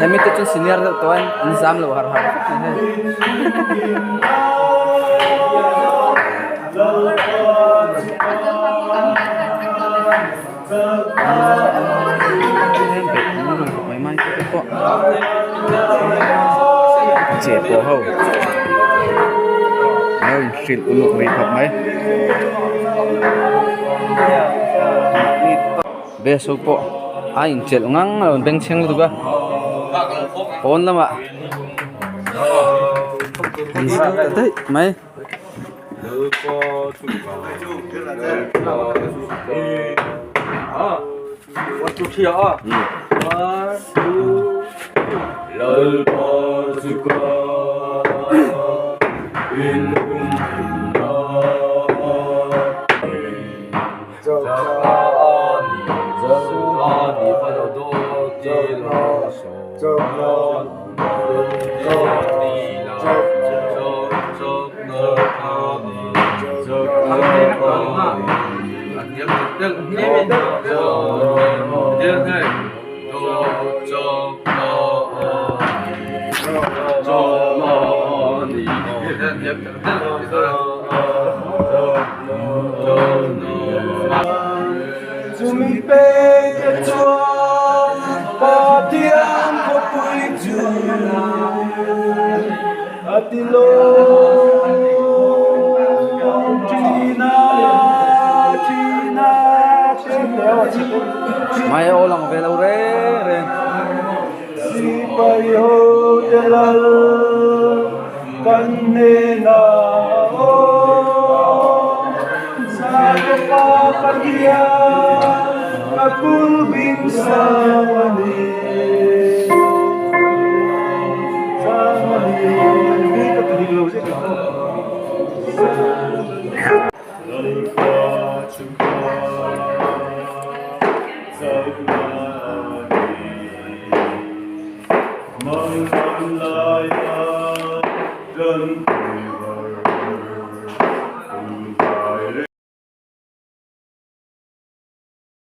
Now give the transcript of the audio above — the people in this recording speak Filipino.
hemi te chun senior da to an exam lo har har mai mai ko che po ho ơi shit uluk ri thap mai beso po ai chel ngang beng cheng lu ga on lama đấy mày mai ô lòng về đâu re si pai ho delal kanena o sa pa pagia akul bin samani ini kata di luar sih Mangalaya